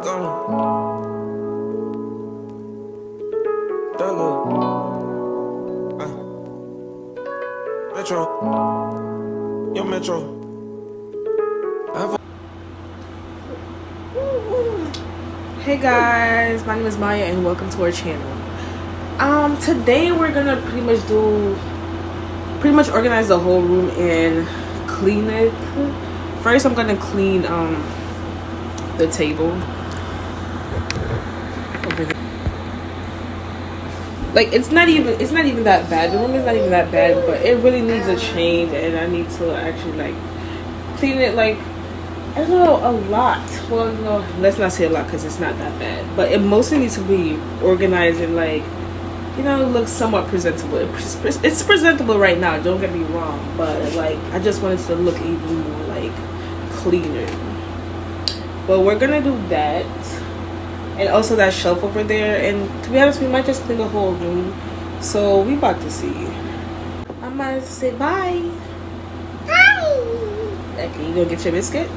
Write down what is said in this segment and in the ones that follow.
Metro, yo Metro. Hey guys, my name is Maya and welcome to our channel. Today we're gonna pretty much organize the whole room and clean it. First I'm gonna clean the table over there. Like it's not even that bad. The room is not even that bad, but it really needs a change and I need to actually like clean it like I don't know, a lot. Well, no, let's not say a lot because it's not that bad. But it mostly needs to be organized and like, you know, look somewhat presentable. It's presentable right now, don't get me wrong. But like, I just want it to look even more like cleaner. But we're gonna do that. And also that shelf over there. And to be honest, we might just clean the whole room. So we about to see. I'm about to say bye. Bye. Okay, you gonna get your biscuit?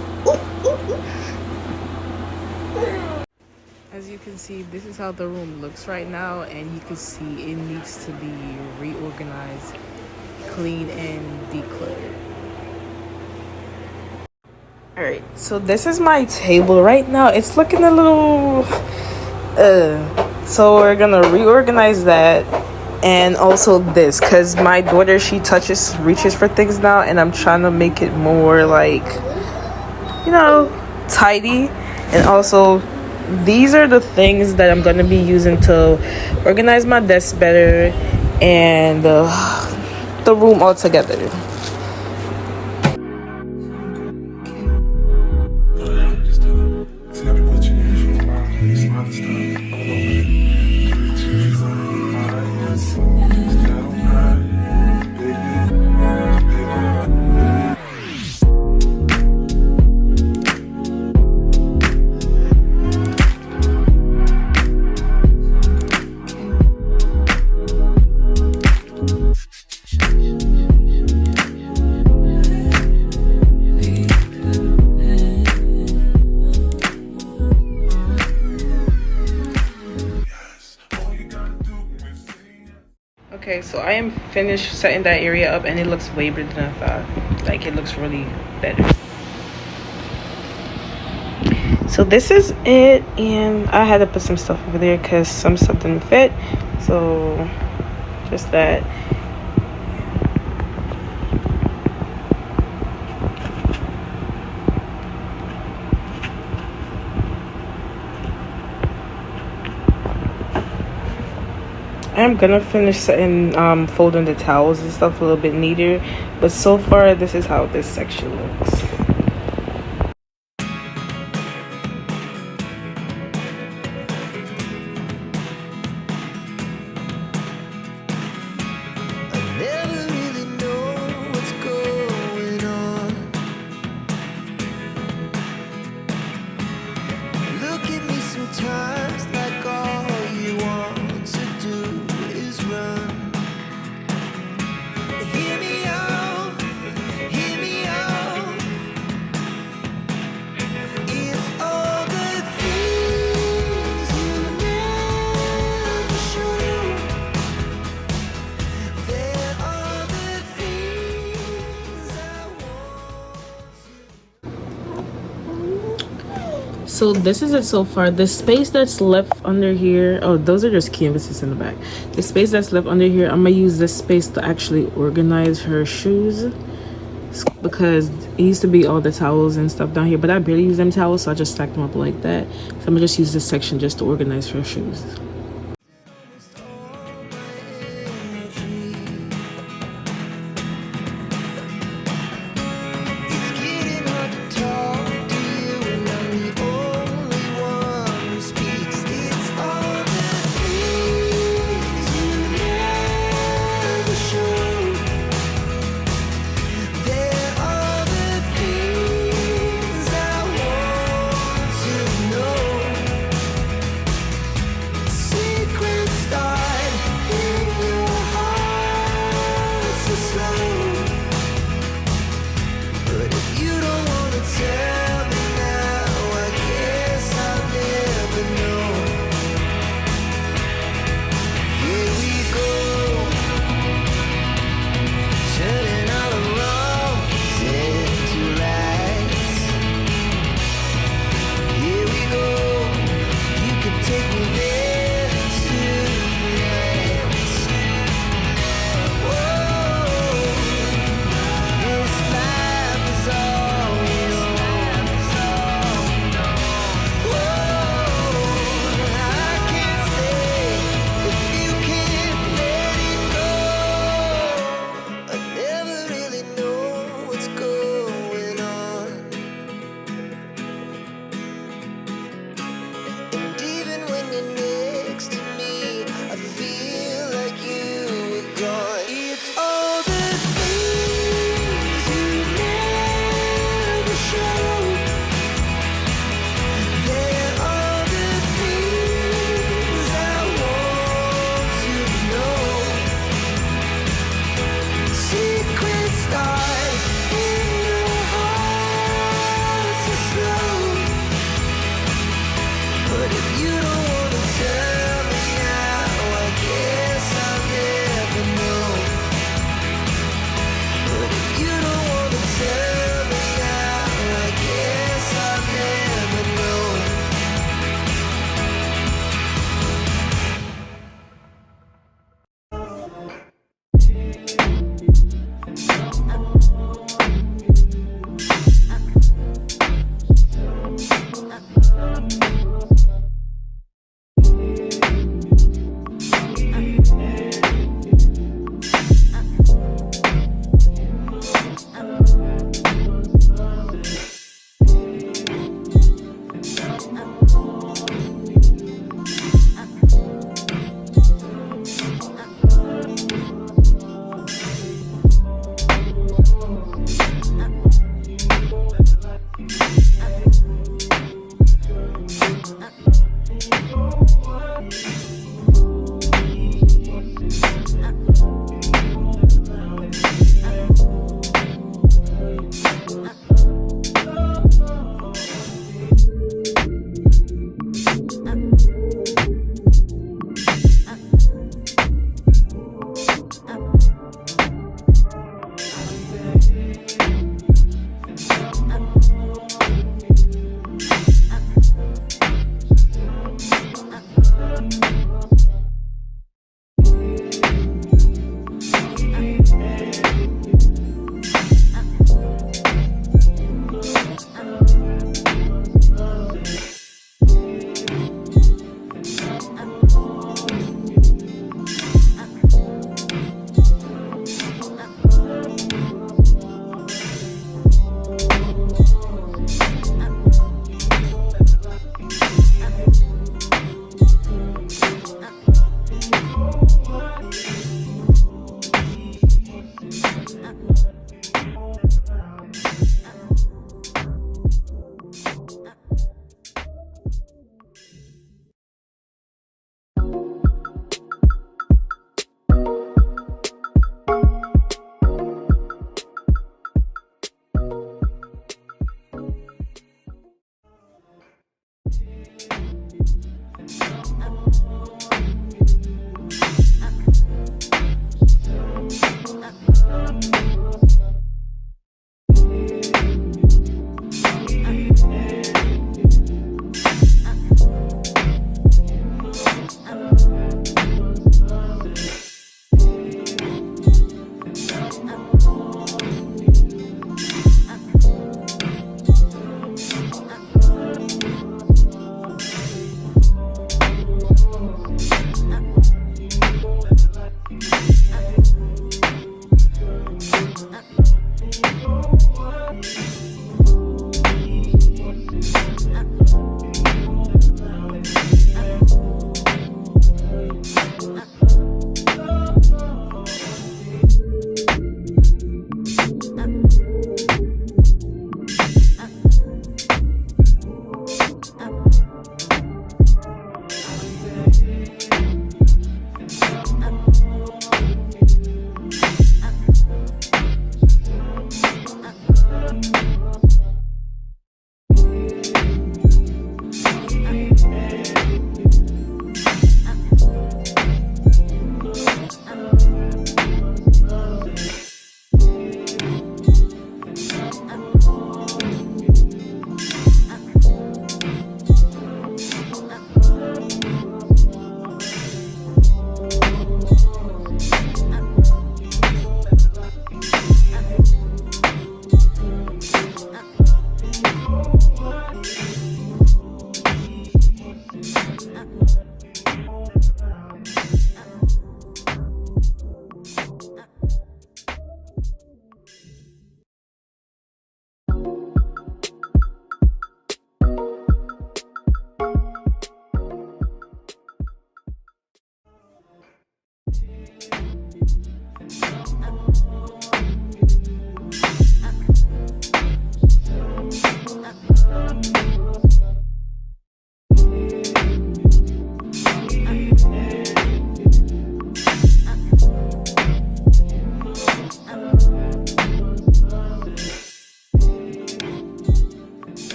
As you can see, this is how the room looks right now, and you can see it needs to be reorganized, clean, and decluttered. Alright, so this is my table right now. It's looking a little so we're gonna reorganize that, and also this, because my daughter, she reaches for things now, and I'm trying to make it more like, you know, tidy. And also these are the things that I'm going to be using to organize my desk better and the room altogether. Okay, so I am finished setting that area up and it looks way better than I thought. Like, it looks really better. So this is it, and I had to put some stuff over there because some stuff didn't fit. So just that. I'm gonna finish setting folding the towels and stuff a little bit neater, but so far this is how this section looks. So this is it so far. The space that's left under here, oh, those are just canvases in the back. The space that's left under here, I'm gonna use this space to actually organize her shoes, because it used to be all the towels and stuff down here, but I barely use them towels, so I just stacked them up like that. So I'm gonna just use this section just to organize her shoes.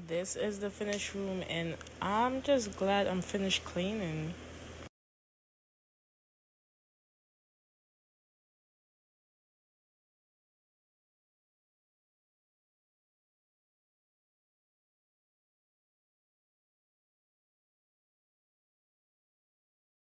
this is the finished room, and I'm just glad I'm finished cleaning.